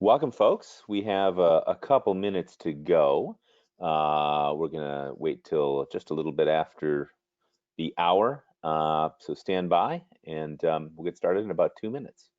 Welcome, folks. We have a couple minutes to go. We're going to wait till just a little bit after the hour. So stand by and we'll get started in about 2 minutes.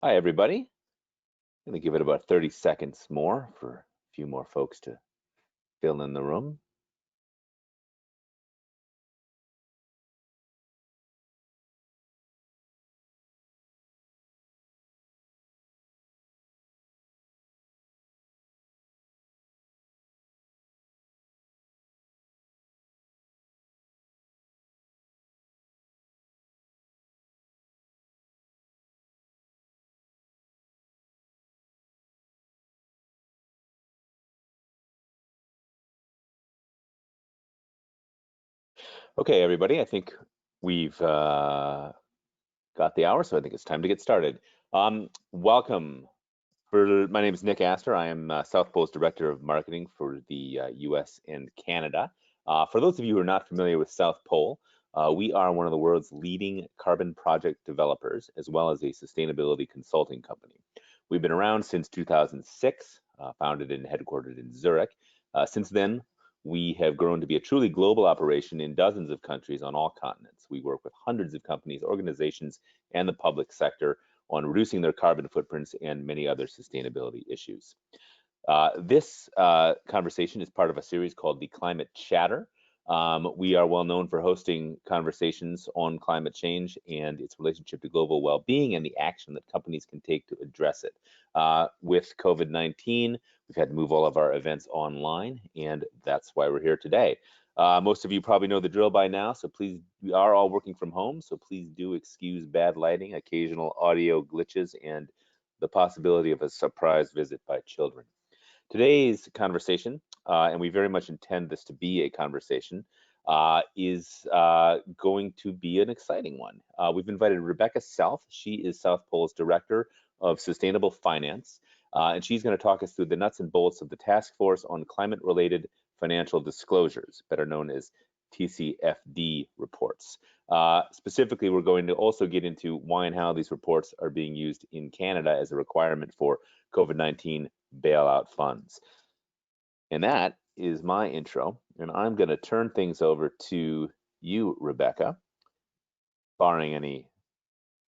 Hi, everybody. I'm going to give it about 30 seconds more for a few more folks to fill in the room. Okay, everybody, I think we've got the hour, so I think it's time to get started. Welcome. My name is Nick Astor. I am South Pole's Director of Marketing for the US and Canada. For those of you who are not familiar with South Pole, we are one of the world's leading carbon project developers, as well as a sustainability consulting company. We've been around since 2006, founded and headquartered in Zurich. Since then, we have grown to be a truly global operation in dozens of countries on all continents. We work with hundreds of companies, organizations, and the public sector on reducing their carbon footprints and many other sustainability issues. This conversation is part of a series called the Climate Chatter. We are well known for hosting conversations on climate change and its relationship to global well-being and the action that companies can take to address it. With COVID-19, we've had to move all of our events online, and that's why we're here today. Most of you probably know the drill by now, so please, we are all working from home, so please do excuse bad lighting, occasional audio glitches, and the possibility of a surprise visit by children. Today's conversation, and we very much intend this to be a conversation, is going to be an exciting one. We've invited Rebecca South. She is South Pole's Director of Sustainable Finance, and she's going to talk us through the nuts and bolts of the Task Force on Climate-Related Financial Disclosures, better known as TCFD reports. Specifically, we're going to also get into why and how these reports are being used in Canada as a requirement for COVID-19 bailout funds. And that is my intro. And I'm going to turn things over to you, Rebecca, barring any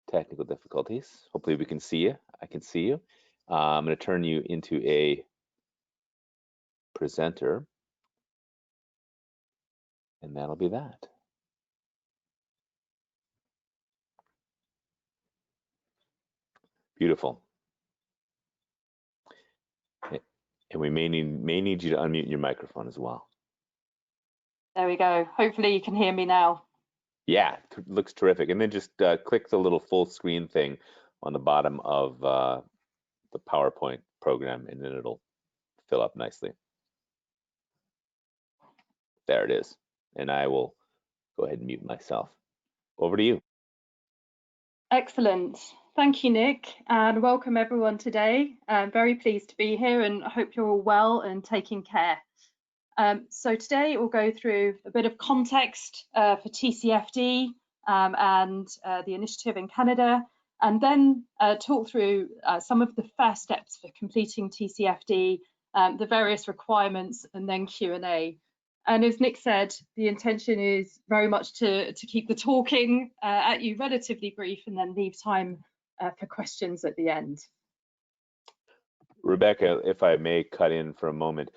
technical difficulties. Hopefully we can see you. I can see you. I'm going to turn you into a presenter. And that'll be that. Beautiful. And we may need you to unmute your microphone as well. There we go. Hopefully you can hear me now. Yeah, looks terrific. And then just click the little full screen thing on the bottom of the PowerPoint program, and then it'll fill up nicely. There it is. And I will go ahead and mute myself. Over to you. Excellent. Thank you, Nick, and welcome everyone today. I'm very pleased to be here and I hope you're all well and taking care. So today we'll go through a bit of context for TCFD and the initiative in Canada, and then talk through some of the first steps for completing TCFD, the various requirements, and then Q&A. And as Nick said, the intention is very much to keep the talking at you relatively brief and then leave time for questions at the end. Rebecca, if I may cut in for a moment,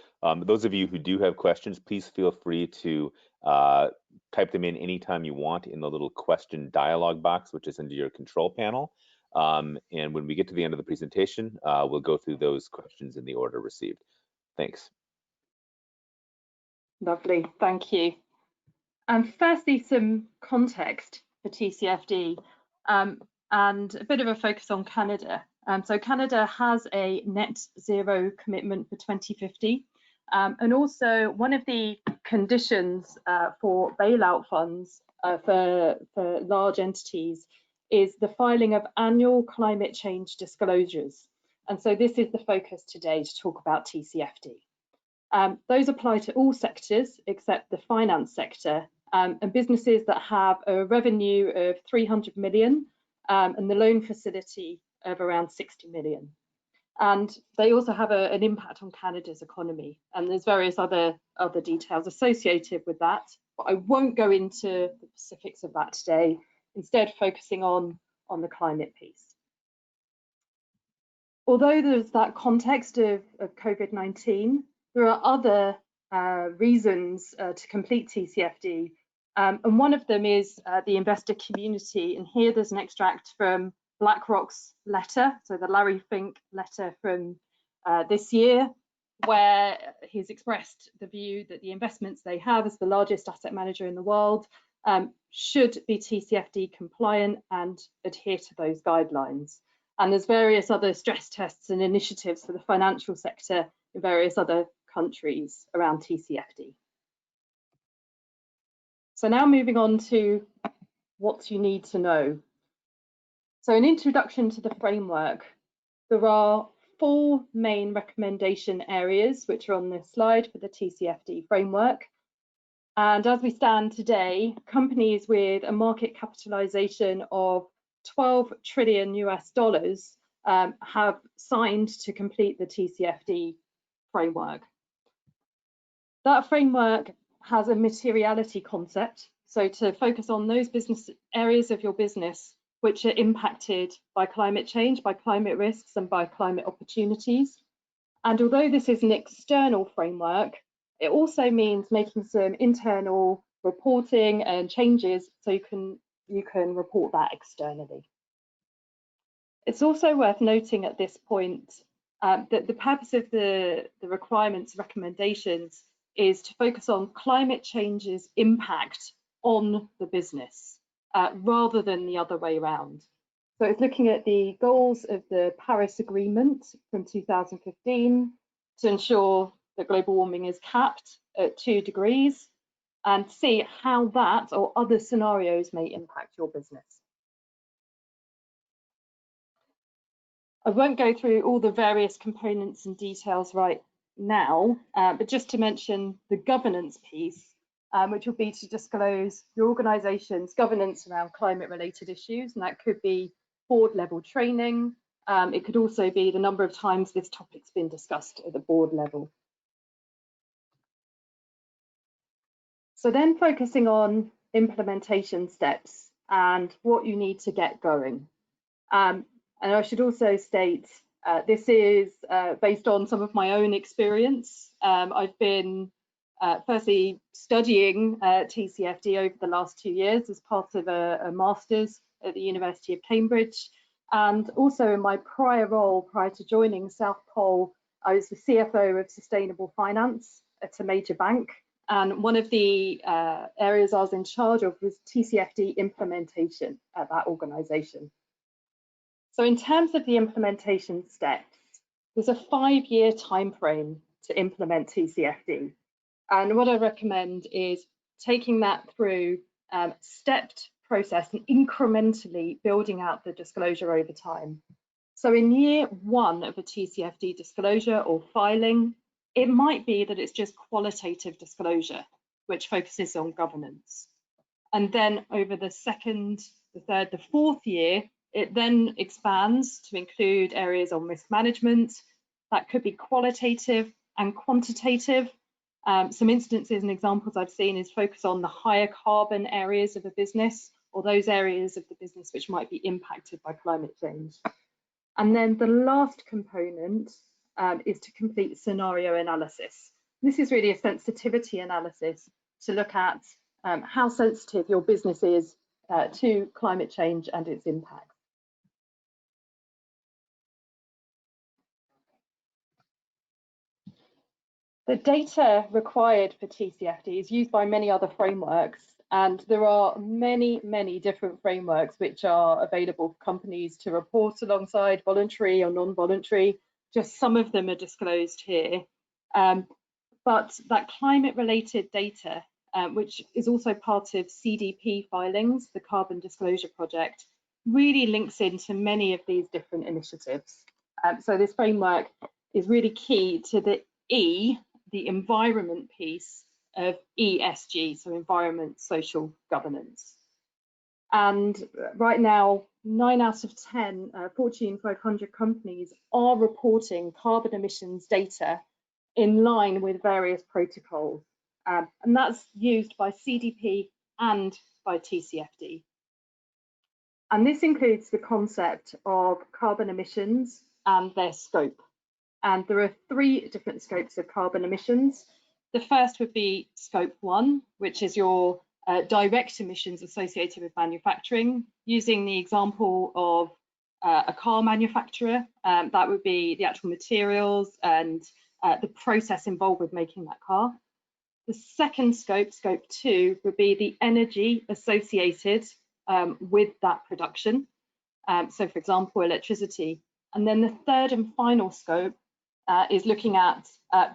those of you who do have questions, please feel free to type them in anytime you want in the little question dialog box, which is under your control panel. And when we get to the end of the presentation, we'll go through those questions in the order received. Thanks. Lovely, thank you. Firstly, some context for TCFD and a bit of a focus on Canada. So Canada has a net zero commitment for 2050. And also one of the conditions for bailout funds for large entities is the filing of annual climate change disclosures. And so this is the focus today to talk about TCFD. Those apply to all sectors except the finance sector and businesses that have a revenue of 300 million and the loan facility of around 60 million. And they also have an impact on Canada's economy. And there's various other details associated with that, but I won't go into the specifics of that today, instead focusing on the climate piece. Although there's that context of COVID-19, there are other reasons to complete TCFD. And one of them is the investor community. And here there's an extract from BlackRock's letter, so the Larry Fink letter from this year, where he's expressed the view that the investments they have as the largest asset manager in the world should be TCFD compliant and adhere to those guidelines. And there's various other stress tests and initiatives for the financial sector in various other countries around TCFD. So now moving on to what you need to know. So an introduction to the framework. There are 4 main recommendation areas which are on this slide for the TCFD framework. And as we stand today, companies with a market capitalization of 12 trillion US dollars have signed to complete the TCFD framework. That framework has a materiality concept, so to focus on those business areas of your business which are impacted by climate change, by climate risks, and by climate opportunities. And although this is an external framework, it also means making some internal reporting and changes so you can report that externally. It's also worth noting at this point that the purpose of the requirements recommendations is to focus on climate change's impact on the business rather than the other way around. So it's looking at the goals of the Paris Agreement from 2015 to ensure that global warming is capped at 2 degrees and see how that or other scenarios may impact your business. I won't go through all the various components and details right now, but just to mention the governance piece, which will be to disclose your organisation's governance around climate-related issues, and that could be board-level training. It could also be the number of times this topic's been discussed at the board level. So then focusing on implementation steps and what you need to get going. And I should also state, this is based on some of my own experience. I've been firstly studying TCFD over the last 2 years as part of a master's at the University of Cambridge. And also in my prior role, prior to joining South Pole, I was the CFO of sustainable finance at a major bank. And one of the areas I was in charge of was TCFD implementation at that organisation. So in terms of the implementation steps, there's a 5-year time frame to implement TCFD. And what I recommend is taking that through stepped process and incrementally building out the disclosure over time. So in year 1 of a TCFD disclosure or filing, it might be that it's just qualitative disclosure, which focuses on governance. And then over the 2nd, the 3rd, the 4th year, it then expands to include areas on risk management. That could be qualitative and quantitative. Some instances and examples I've seen is focus on the higher carbon areas of a business or those areas of the business which might be impacted by climate change. And then the last component is to complete scenario analysis. This is really a sensitivity analysis to look at how sensitive your business is to climate change and its impact. The data required for TCFD is used by many other frameworks, and there are many, many different frameworks which are available for companies to report alongside, voluntary or non-voluntary. Just some of them are disclosed here. But that climate-related data, which is also part of CDP filings, the Carbon Disclosure Project, really links into many of these different initiatives. So this framework is really key to the E, the environment piece of ESG, so environment, social governance. And right now, 9 out of 10 Fortune 500 companies are reporting carbon emissions data in line with various protocols. And that's used by CDP and by TCFD. And this includes the concept of carbon emissions and their scope. And there are 3 different scopes of carbon emissions. The first would be scope 1, which is your direct emissions associated with manufacturing. Using the example of a car manufacturer, that would be the actual materials and the process involved with making that car. The second scope, scope 2, would be the energy associated with that production. So for example, electricity. And then the third and final scope is looking at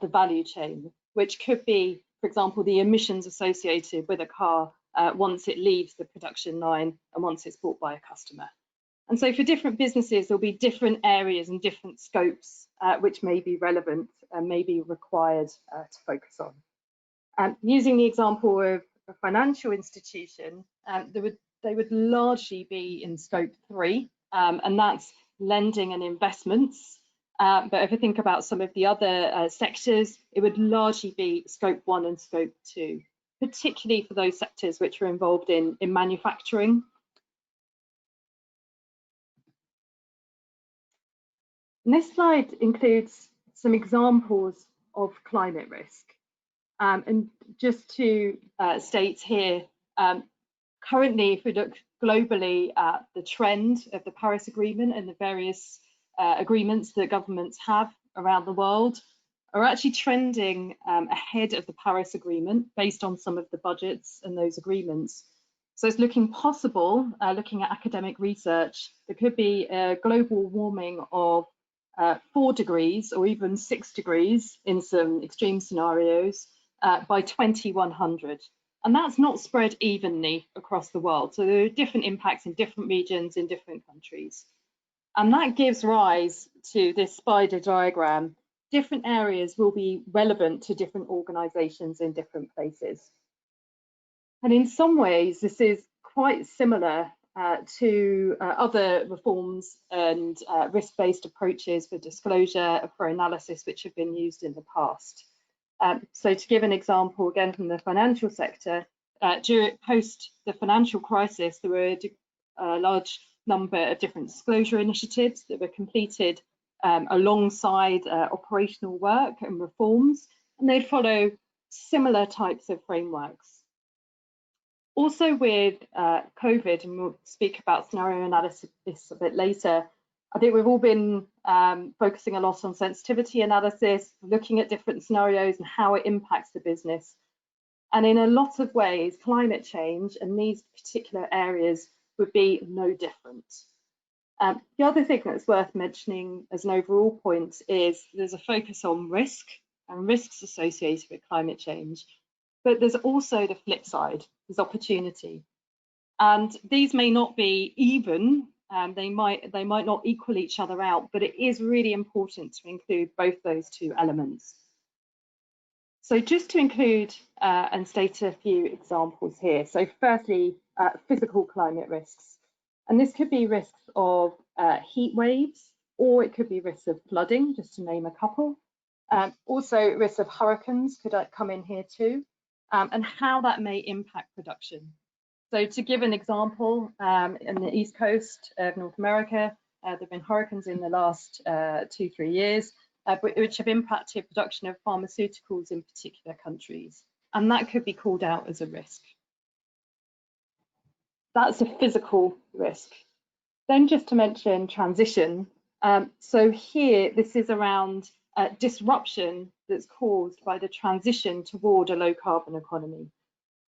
the value chain, which could be, for example, the emissions associated with a car once it leaves the production line and once it's bought by a customer. And so for different businesses, there'll be different areas and different scopes which may be relevant and may be required to focus on. Using the example of a financial institution, they would largely be in scope 3, and that's lending and investments. But if I think about some of the other sectors, it would largely be scope 1 and scope 2, particularly for those sectors which are involved in manufacturing. And this slide includes some examples of climate risk. And just to state here, currently, if we look globally at the trend of the Paris Agreement and the various agreements that governments have around the world, are actually trending ahead of the Paris Agreement based on some of the budgets and those agreements. So it's looking possible, looking at academic research, there could be a global warming of 4 degrees or even 6 degrees in some extreme scenarios by 2100. And that's not spread evenly across the world. So there are different impacts in different regions, in different countries. And that gives rise to this spider diagram. Different areas will be relevant to different organizations in different places. And in some ways, this is quite similar to other reforms and risk-based approaches for disclosure, for analysis, which have been used in the past. So to give an example, again, from the financial sector, post the financial crisis, there were a large number of different disclosure initiatives that were completed alongside operational work and reforms, and they follow similar types of frameworks. Also with COVID, and we'll speak about scenario analysis a bit later, I think we've all been focusing a lot on sensitivity analysis, looking at different scenarios and how it impacts the business. And in a lot of ways, climate change and these particular areas would be no different. The other thing that's worth mentioning as an overall point is there's a focus on risk and risks associated with climate change, but there's also the flip side, there's opportunity. And these may not be even, they might not equal each other out, but it is really important to include both those two elements. So just to include and state a few examples here. So firstly, physical climate risks. And this could be risks of heat waves, or it could be risks of flooding, just to name a couple. Also risks of hurricanes could come in here too, and how that may impact production. So to give an example, in the East Coast of North America, there have been hurricanes in the last 2-3 years, which have impacted production of pharmaceuticals in particular countries. And that could be called out as a risk. That's a physical risk. Then just to mention transition. So here, this is around disruption that's caused by the transition toward a low carbon economy.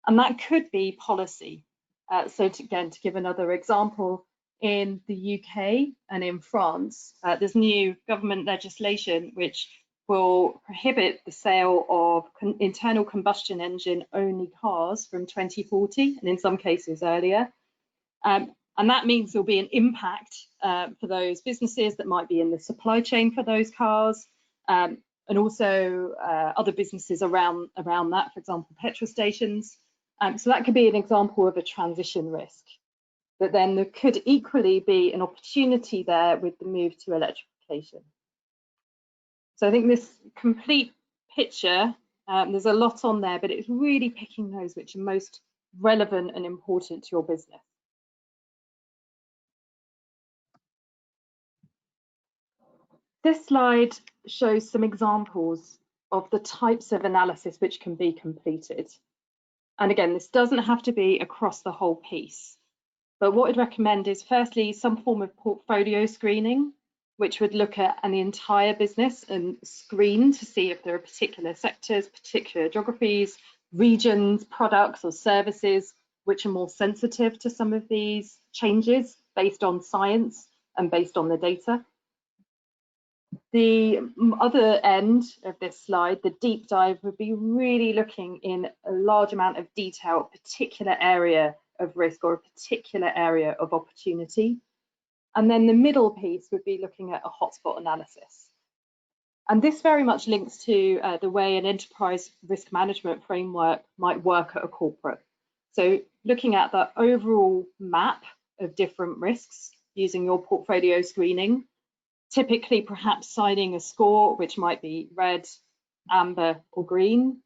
And that could be policy. Again, to give another example, in the UK and in France, there's new government legislation which will prohibit the sale of internal combustion engine only cars from 2040, and in some cases earlier. And that means there'll be an impact for those businesses that might be in the supply chain for those cars, and also other businesses around that, for example, petrol stations. So that could be an example of a transition risk. But then there could equally be an opportunity there with the move to electrification. So I think this complete picture, there's a lot on there, but it's really picking those which are most relevant and important to your business. This slide shows some examples of the types of analysis which can be completed. And again, this doesn't have to be across the whole piece. But what I'd recommend is firstly some form of portfolio screening, which would look at the entire business and screen to see if there are particular sectors, particular geographies, regions, products or services which are more sensitive to some of these changes based on science and based on the data. The other end of this slide, the deep dive, would be really looking in a large amount of detail, a particular area of risk or a particular area of opportunity. And then the middle piece would be looking at a hotspot analysis. And this very much links to the way an enterprise risk management framework might work at a corporate. So looking at the overall map of different risks using your portfolio screening, typically perhaps signing a score which might be red, amber or green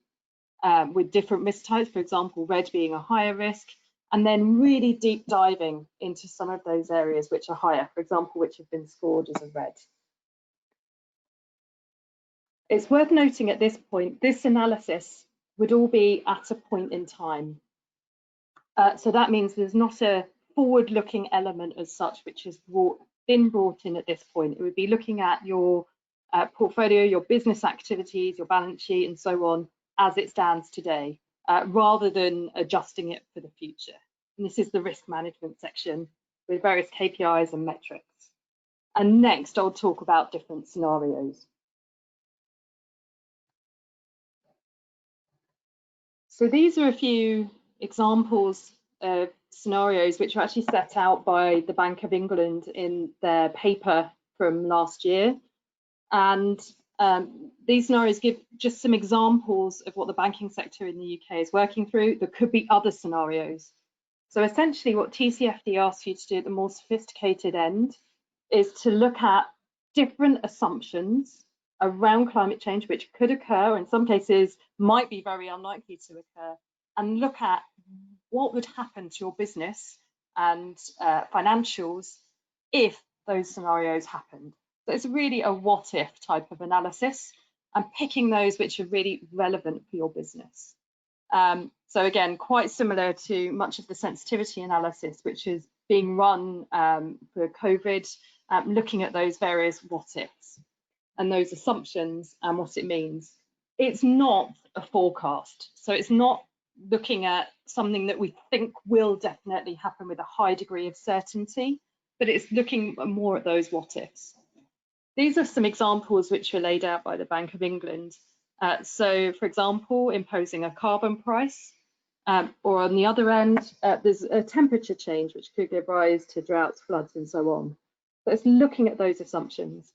with different risk types, for example, red being a higher risk, and then really deep diving into some of those areas which are higher, for example, which have been scored as a red. It's worth noting at this point, this analysis would all be at a point in time. So that means there's not a forward-looking element as such, which has been brought in at this point. It would be looking at your portfolio, your business activities, your balance sheet, and so on, as it stands today, rather than adjusting it for the future. And this is the risk management section with various KPIs and metrics. And next, I'll talk about different scenarios. So these are a few examples of scenarios which are actually set out by the Bank of England in their paper from last year. And these scenarios give just some examples of what the banking sector in the UK is working through. There could be other scenarios. So essentially what TCFD asks you to do at the more sophisticated end is to look at different assumptions around climate change, which could occur, in some cases might be very unlikely to occur, and look at what would happen to your business and financials if those scenarios happened. So it's really a what if type of analysis and picking those which are really relevant for your business. So again, quite similar to much of the sensitivity analysis, which is being run for COVID, looking at those various what ifs and those assumptions and what it means. It's not a forecast. So it's not looking at something that we think will definitely happen with a high degree of certainty, but it's looking more at those what ifs. These are some examples which were laid out by the Bank of England. So, for example, imposing a carbon price, or on the other end, there's a temperature change which could give rise to droughts, floods, and so on. So it's looking at those assumptions.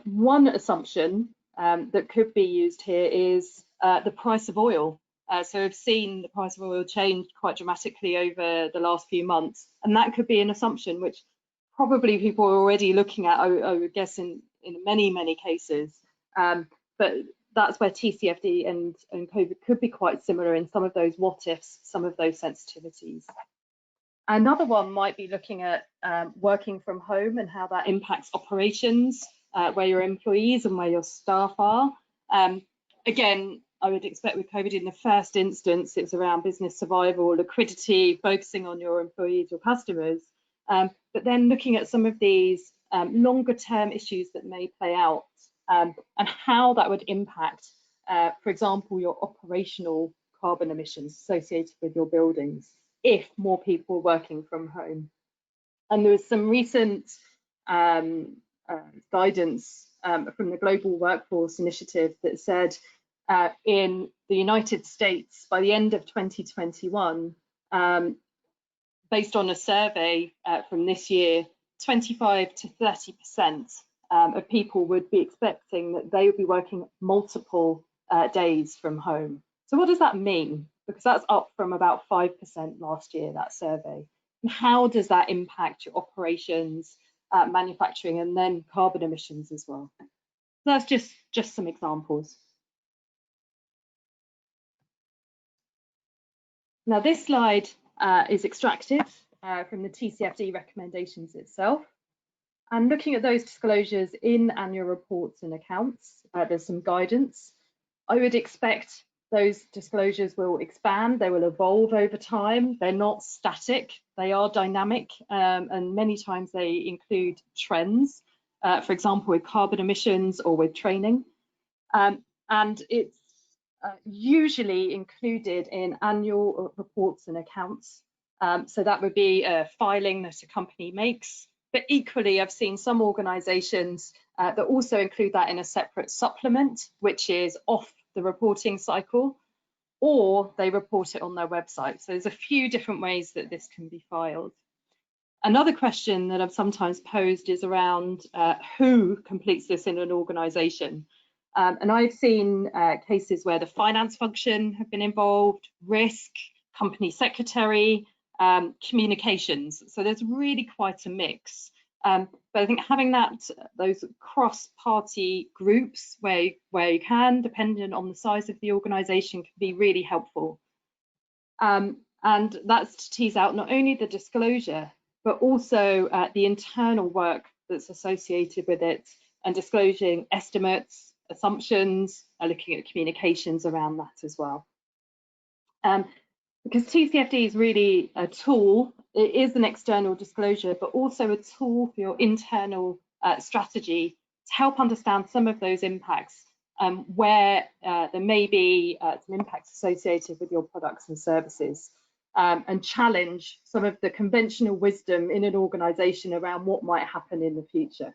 One assumption that could be used here is the price of oil. So we've seen the price of oil change quite dramatically over the last few months, and that could be an assumption which probably people are already looking at, I would guess, in many cases. But that's where TCFD and COVID could be quite similar in some of those what ifs, some of those sensitivities. Another one might be looking at working from home and how that impacts operations, where your employees and where your staff are. Again, I would expect with COVID in the first instance, it's around business survival, liquidity, focusing on your employees, your customers. But then looking at some of these longer term issues that may play out and how that would impact, for example, your operational carbon emissions associated with your buildings if more people are working from home. And there was some recent guidance from the Global Workforce Initiative that said in the United States by the end of 2021, based on a survey from this year, 25 to 30% of people would be expecting that they would be working multiple days from home. So what does that mean? Because that's up from about 5% last year, that survey. And how does that impact your operations, manufacturing, and then carbon emissions as well? So that's just some examples. Now this slide is extracted from the TCFD recommendations itself. And looking at those disclosures in annual reports and accounts, there's some guidance. I would expect those disclosures will expand, they will evolve over time. They're not static, they are dynamic, and many times they include trends, for example, with carbon emissions or with training. And it's usually included in annual reports and accounts. So that would be a filing that a company makes. But equally, I've seen some organisations that also include that in a separate supplement, which is off the reporting cycle, or they report it on their website. So there's a few different ways that this can be filed. Another question that I've sometimes posed is around who completes this in an organisation. And I've seen cases where the finance function have been involved, risk, company secretary, communications. So there's really quite a mix. But I think having those cross-party groups where you can, depending on the size of the organisation, can be really helpful. And that's to tease out not only the disclosure, but also the internal work that's associated with it, and disclosing estimates, assumptions, looking at communications around that as well. Because TCFD is really a tool, it is an external disclosure, but also a tool for your internal strategy to help understand some of those impacts, where there may be some impacts associated with your products and services, and challenge some of the conventional wisdom in an organisation around what might happen in the future.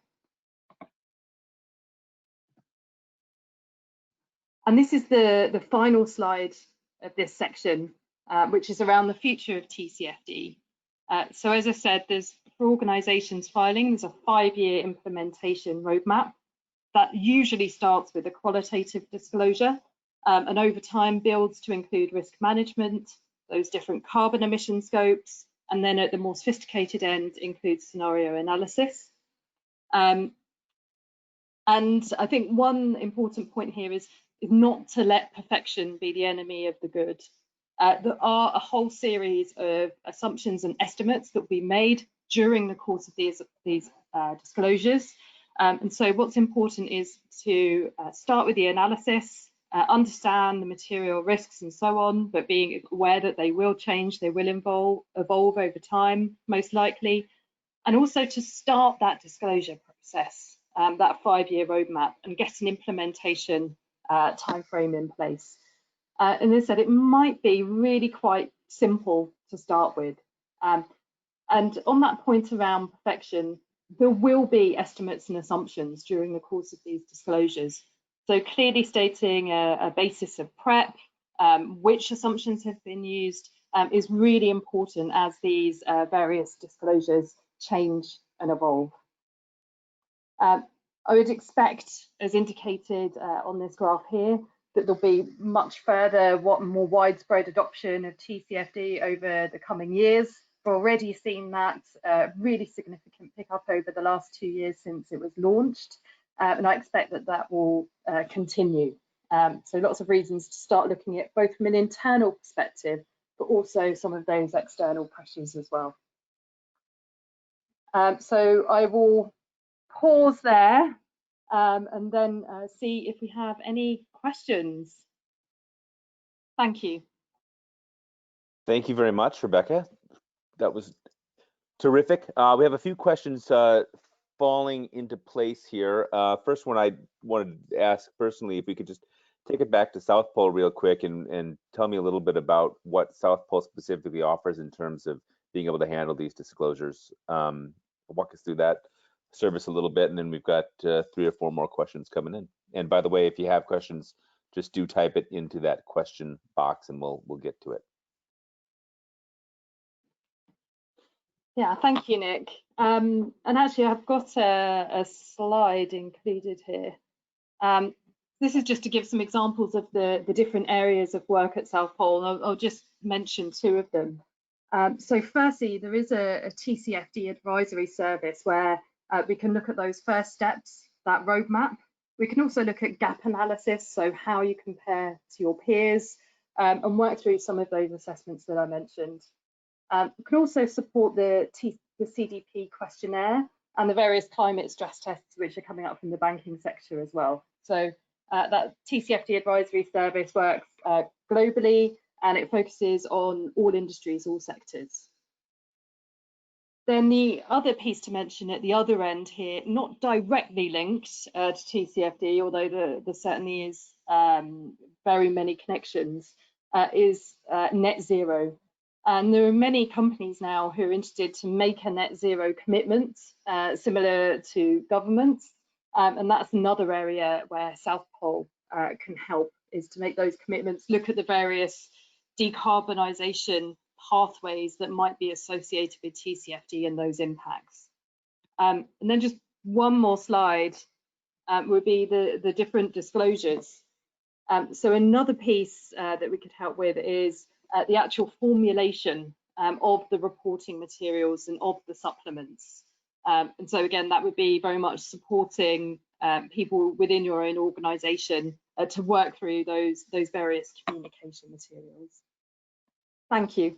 And this is the final slide of this section, which is around the future of TCFD. So as I said, for organisations filing, there's a 5-year implementation roadmap that usually starts with a qualitative disclosure, and over time builds to include risk management, those different carbon emission scopes, and then at the more sophisticated end includes scenario analysis. And I think one important point here is not to let perfection be the enemy of the good. There are a whole series of assumptions and estimates that will be made during the course of these disclosures. And so what's important is to start with the analysis, understand the material risks and so on, but being aware that they will change, they will evolve over time, most likely. And also to start that disclosure process, that 5-year roadmap, and get an implementation timeframe in place. And as I said, it might be really quite simple to start with. And on that point around perfection, there will be estimates and assumptions during the course of these disclosures. So clearly stating a basis of prep, which assumptions have been used, is really important as these various disclosures change and evolve. I would expect, as indicated on this graph here, that there'll be much further, more widespread adoption of TCFD over the coming years. We've already seen that really significant pickup over the last 2 years since it was launched, and I expect that that will continue. So lots of reasons to start looking at both from an internal perspective, but also some of those external pressures as well. So I will pause there and then see if we have any questions. Thank you. Thank you very much, Rebecca. That was terrific. We have a few questions falling into place here. First one I wanted to ask personally, if we could just take it back to South Pole real quick and tell me a little bit about what South Pole specifically offers in terms of being able to handle these disclosures. Walk us through that service a little bit, and then we've got 3 or 4 more questions coming in. And by the way, if you have questions, just do type it into that question box and we'll get to it. Yeah, thank you, Nick. And actually, I've got a slide included here. This is just to give some examples of the different areas of work at South Pole. I'll just mention 2 of them. So firstly, there is a TCFD advisory service where we can look at those first steps, that roadmap. We can also look at gap analysis, so how you compare to your peers, and work through some of those assessments that I mentioned. We can also support the CDP questionnaire and the various climate stress tests which are coming up from the banking sector as well. So that TCFD advisory service works globally, and it focuses on all industries, all sectors. Then the other piece to mention at the other end here, not directly linked to TCFD, although there certainly is very many connections, is net zero. And there are many companies now who are interested to make a net zero commitment, similar to governments. And that's another area where South Pole can help, is to make those commitments, look at the various decarbonisation pathways that might be associated with TCFD and those impacts. And then just one more slide would be the different disclosures. So another piece that we could help with is the actual formulation of the reporting materials and of the supplements. And so again, that would be very much supporting people within your own organisation to work through those various communication materials. Thank you.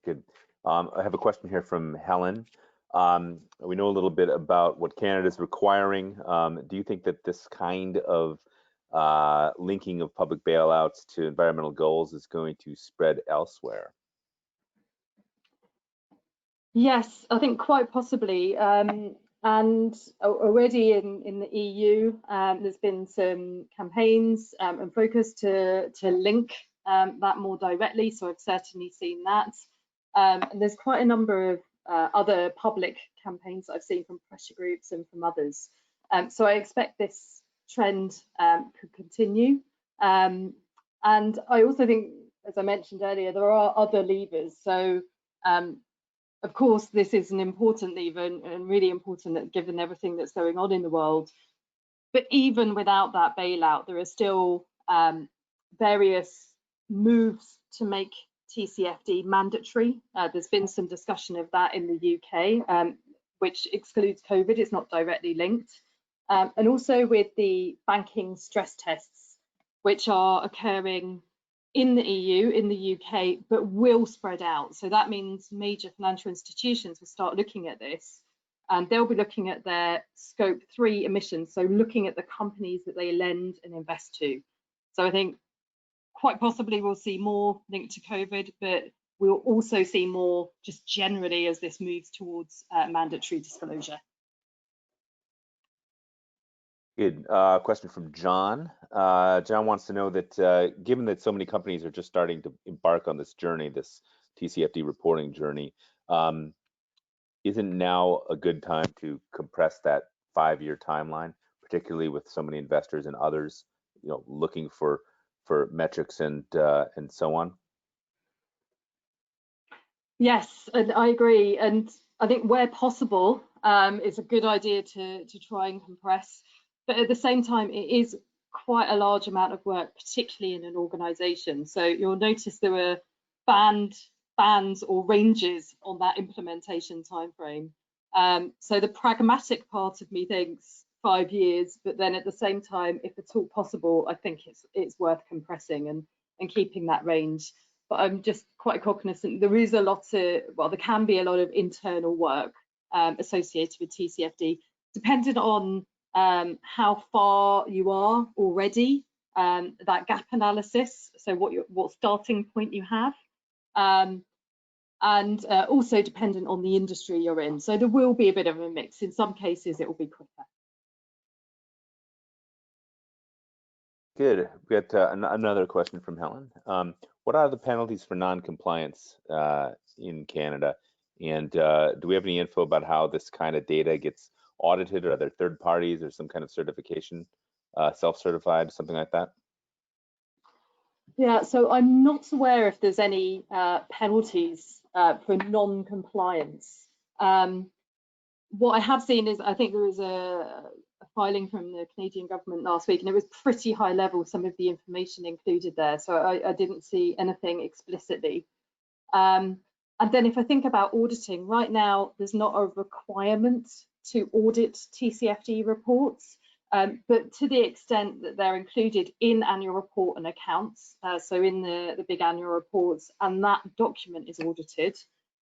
Good. I have a question here from Helen. We know a little bit about what Canada is requiring. Do you think that this kind of linking of public bailouts to environmental goals is going to spread elsewhere? Yes, I think quite possibly. And already in the EU, there's been some campaigns and focus to link that more directly. So I've certainly seen that. And there's quite a number of other public campaigns that I've seen from pressure groups and from others. So I expect this trend could continue. And I also think, as I mentioned earlier, there are other levers. So of course, this is an important lever and really important given everything that's going on in the world. But even without that bailout, there are still various moves to make TCFD mandatory. There's been some discussion of that in the UK, which excludes COVID. It's not directly linked. And also with the banking stress tests, which are occurring in the EU, in the UK, but will spread out. So that means major financial institutions will start looking at this, and they'll be looking at their scope 3 emissions, so looking at the companies that they lend and invest to. So I think quite possibly we'll see more linked to COVID, but we'll also see more just generally as this moves towards mandatory disclosure. Good. Question from John. John wants to know that given that so many companies are just starting to embark on this journey, this TCFD reporting journey, isn't now a good time to compress that 5-year timeline, particularly with so many investors and others, looking for metrics and so on? Yes, and I agree. And I think where possible, it's a good idea to try and compress. But at the same time, it is quite a large amount of work, particularly in an organization. So you'll notice there were bands or ranges on that implementation timeframe. So the pragmatic part of me thinks 5 years, but then at the same time, if at all possible, I think it's worth compressing and keeping that range. But I'm just quite cognizant there is a lot of, well, there can be a lot of internal work associated with TCFD, depending on how far you are already, that gap analysis, so what starting point you have, and also dependent on the industry you're in. So there will be a bit of a mix. In some cases, it will be quicker. Good. We got another question from Helen. What are the penalties for non-compliance in Canada? And do we have any info about how this kind of data gets audited, or are there third parties or some kind of certification, self-certified, something like that? Yeah, so I'm not aware if there's any penalties for non-compliance. What I have seen is, I think there was a filing from the Canadian government last week, and it was pretty high level, some of the information included there. So I didn't see anything explicitly. And then if I think about auditing, right now, there's not a requirement to audit TCFD reports, but to the extent that they're included in annual report and accounts, so in the big annual reports, and that document is audited,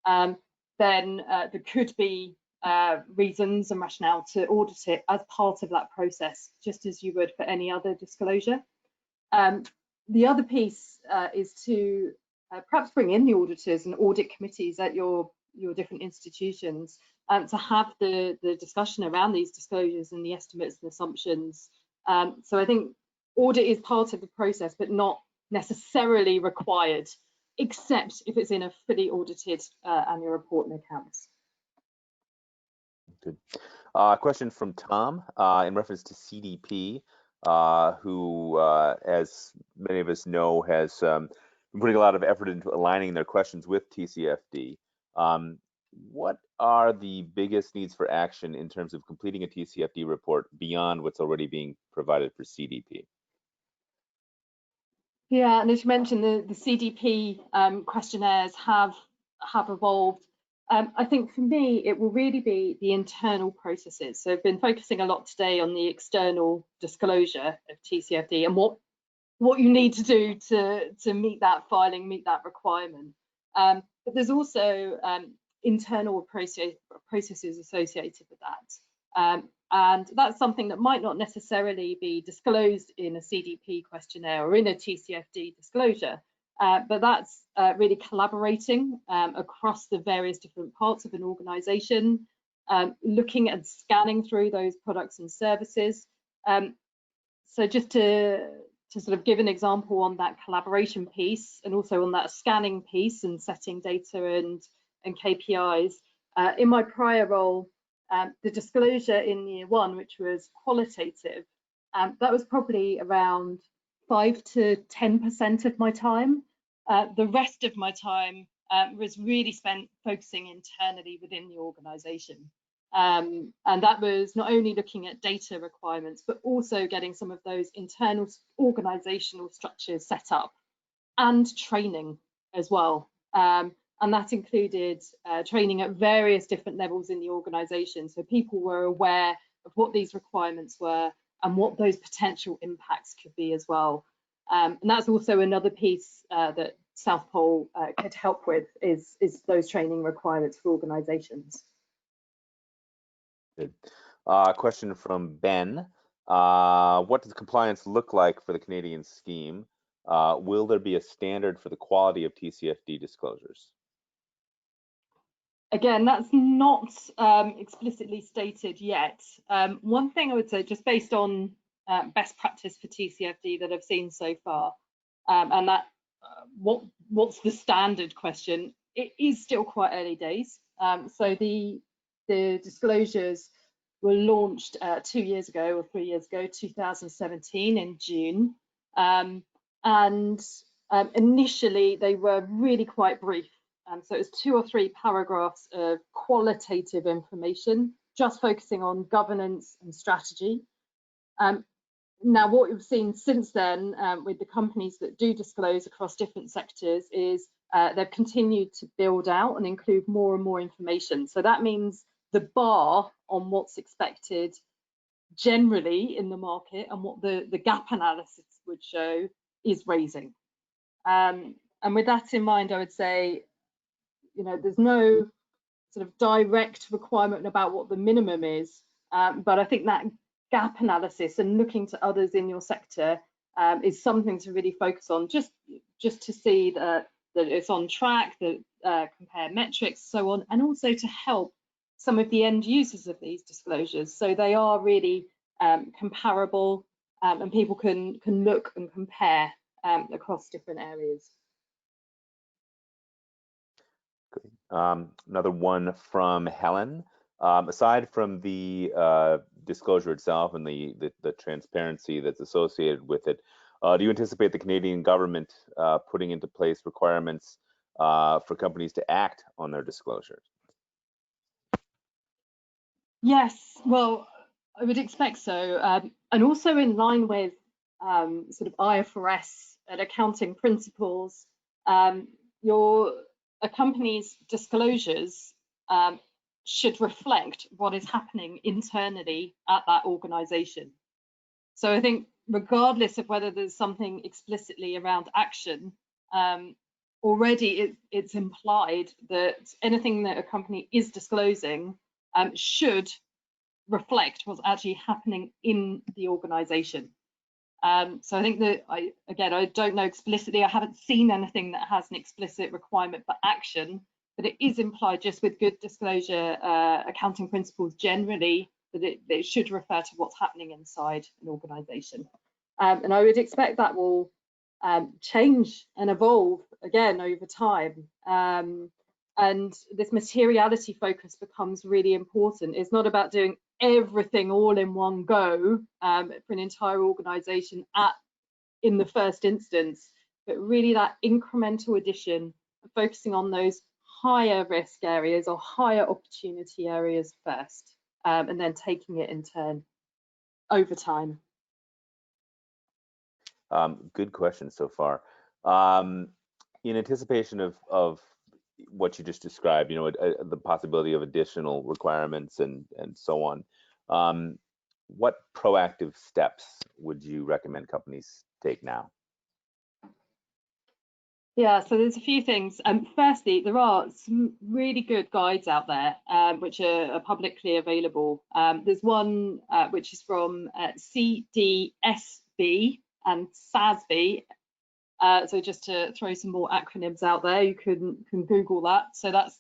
then there could be reasons and rationale to audit it as part of that process, just as you would for any other disclosure. The other piece is to perhaps bring in the auditors and audit committees at your different institutions to have the discussion around these disclosures and the estimates and assumptions. So I think audit is part of the process, but not necessarily required, except if it's in a fully audited annual report and accounts. Good. Question from Tom in reference to CDP, who, as many of us know, has been putting a lot of effort into aligning their questions with TCFD. What are the biggest needs for action in terms of completing a TCFD report beyond what's already being provided for CDP? Yeah, and as you mentioned, the CDP questionnaires have evolved. I think for me, it will really be the internal processes. So I've been focusing a lot today on the external disclosure of TCFD and what you need to do to meet that filing, meet that requirement. But there's also internal processes associated with that. And that's something that might not necessarily be disclosed in a CDP questionnaire or in a TCFD disclosure, but that's really collaborating across the various different parts of an organization, looking and scanning through those products and services. So just to sort of give an example on that collaboration piece, and also on that scanning piece and setting data and KPIs, in my prior role, the disclosure in year one, which was qualitative, that was probably around 5 to 10% of my time. The rest of my time was really spent focusing internally within the organization. And that was not only looking at data requirements, but also getting some of those internal organizational structures set up and training as well. And that included training at various different levels in the organization, so people were aware of what these requirements were and what those potential impacts could be as well. And that's also another piece that South Pole could help with, is those training requirements for organizations. Good. Question from Ben. What does compliance look like for the Canadian scheme? Will there be a standard for the quality of TCFD disclosures? again, that's not explicitly stated yet. One thing I would say, just based on best practice for TCFD that I've seen so far, and that what's the standard question, it is still quite early days. So the disclosures were launched 2 years ago or 3 years ago, 2017 in June. Initially they were really quite brief. So it was 2 or 3 paragraphs of qualitative information, just focusing on governance and strategy. Now, what we've seen since then with the companies that do disclose across different sectors is they've continued to build out and include more and more information. So that means the bar on what's expected generally in the market and what the gap analysis would show is raising. And with that in mind, I would say, you know, there's no sort of direct requirement about what the minimum is, but I think that gap analysis and looking to others in your sector is something to really focus on, just to see that it's on track, that compare metrics, so on, and also to help some of the end users of these disclosures, so they are really comparable and people can look and compare across different areas. Another one from Helen. Aside from the disclosure itself and the transparency that's associated with it, do you anticipate the Canadian government putting into place requirements for companies to act on their disclosures? Yes, well, I would expect so, and also in line with sort of IFRS and accounting principles, a company's disclosures should reflect what is happening internally at that organization. So I think regardless of whether there's something explicitly around action, already it's implied that anything that a company is disclosing should reflect what's actually happening in the organization. So I think that I don't know explicitly, I haven't seen anything that has an explicit requirement for action, but it is implied just with good disclosure accounting principles generally that it should refer to what's happening inside an organization. And I would expect that will change and evolve again over time. And this materiality focus becomes really important. It's not about doing everything all in one go for an entire organization in the first instance, but really that incremental addition, focusing on those higher risk areas or higher opportunity areas first, and then taking it in turn over time. Good question so far. In anticipation of what you just described, you know, the possibility of additional requirements and so on, what proactive steps would you recommend companies take now? Yeah, so there's a few things. Firstly, there are some really good guides out there which are publicly available. There's one which is from CDSB and SASB. So just to throw some more acronyms out there, you can Google that. So that's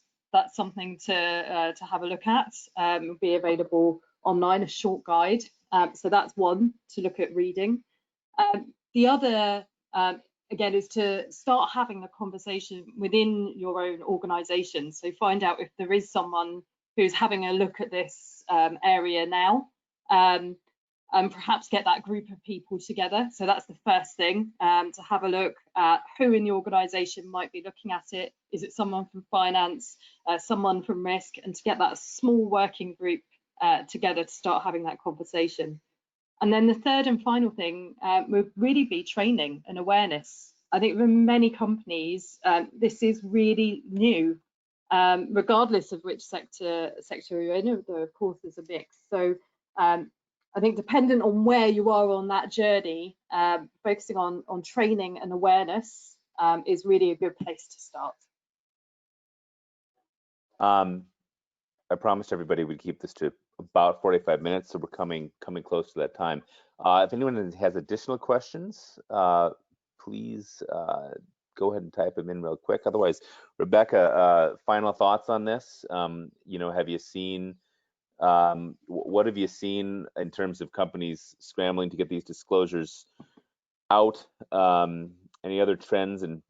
something to have a look at. It'll be available online, a short guide. So that's one to look at reading. The other, again, is to start having the conversation within your own organisation. So find out if there is someone who's having a look at this area now. And perhaps get that group of people together. So that's the first thing, to have a look at who in the organisation might be looking at it. Is it someone from finance, someone from risk, and to get that small working group together to start having that conversation. And then the third and final thing would really be training and awareness. I think for many companies, this is really new, regardless of which sector you're in, though of course there's a mix. So I think dependent on where you are on that journey, focusing on training and awareness is really a good place to start. I promised everybody we'd keep this to about 45 minutes, so we're coming close to that time. If anyone has additional questions, please go ahead and type them in real quick. Otherwise, Rebecca, final thoughts on this? You know, have you seen, what have you seen in terms of companies scrambling to get these disclosures out? Any other trends and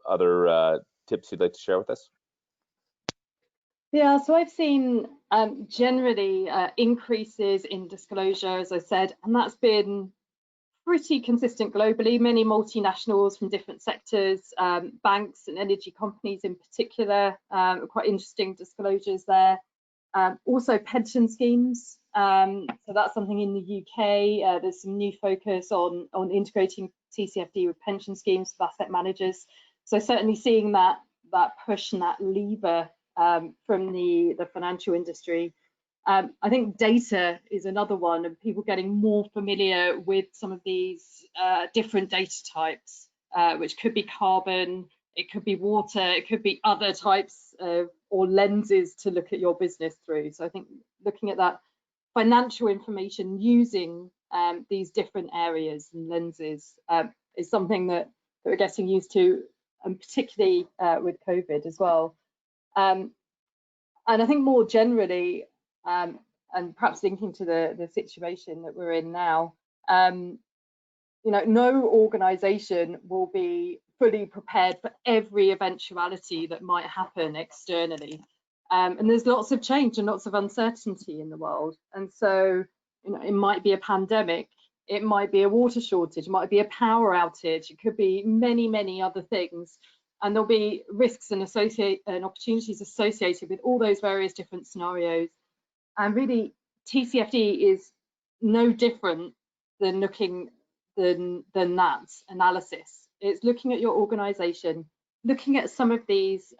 other tips you'd like to share with us? Yeah, so I've seen generally increases in disclosure, as I said, and that's been pretty consistent globally. Many multinationals from different sectors, banks and energy companies in particular, quite interesting disclosures there. Also pension schemes, so that's something in the UK. There's some new focus on integrating TCFD with pension schemes for asset managers. So certainly seeing that push and that lever from the financial industry. I think data is another one, and people getting more familiar with some of these different data types, which could be carbon, it could be water, it could be other types or lenses to look at your business through. So I think looking at that financial information using these different areas and lenses is something that we're getting used to, and particularly with COVID as well. And I think more generally, and perhaps linking to the situation that we're in now, you know, no organization will be fully prepared for every eventuality that might happen externally. And there's lots of change and lots of uncertainty in the world. And so, you know, it might be a pandemic, it might be a water shortage, it might be a power outage, it could be many, many other things. And there'll be risks and opportunities associated with all those various different scenarios. And really, TCFD is no different than that analysis. It's looking at your organization, looking at some of these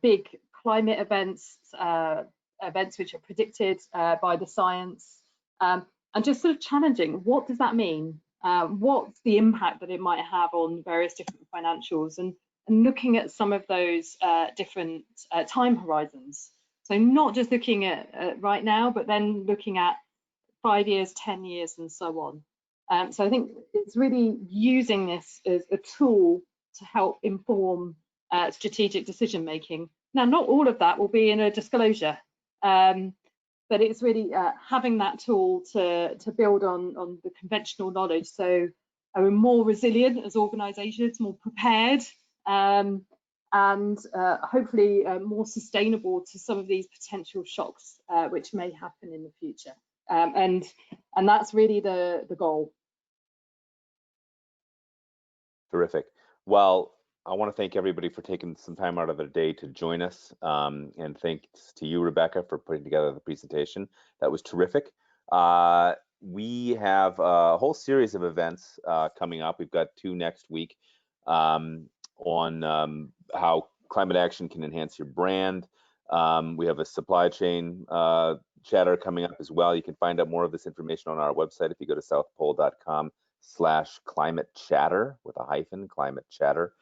big climate events, events which are predicted by the science, and just sort of challenging, what does that mean? What's the impact that it might have on various different financials, and looking at some of those different time horizons. So not just looking at right now, but then looking at 5 years, 10 years, and so on. So I think it's really using this as a tool to help inform strategic decision making. Now, not all of that will be in a disclosure, but it's really having that tool to build on the conventional knowledge. So we're more resilient as organisations, more prepared, and hopefully more sustainable to some of these potential shocks which may happen in the future. And that's really the goal. Terrific. Well, I want to thank everybody for taking some time out of their day to join us, and thanks to you, Rebecca, for putting together the presentation. That was terrific. We have a whole series of events coming up. We've got 2 next week on how climate action can enhance your brand. We have a supply chain chatter coming up as well. You can find out more of this information on our website if you go to southpole.com/climate chatter with a hyphen, climate chatter.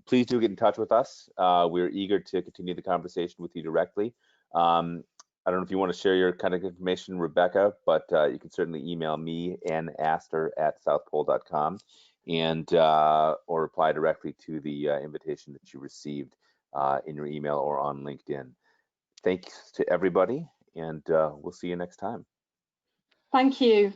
Please do get in touch with us. We're eager to continue the conversation with you directly. I don't know if you want to share your contact information, Rebecca, but you can certainly email me, naster@southpole.com, and or reply directly to the invitation that you received in your email or on LinkedIn. Thanks to everybody, and we'll see you next time. Thank you.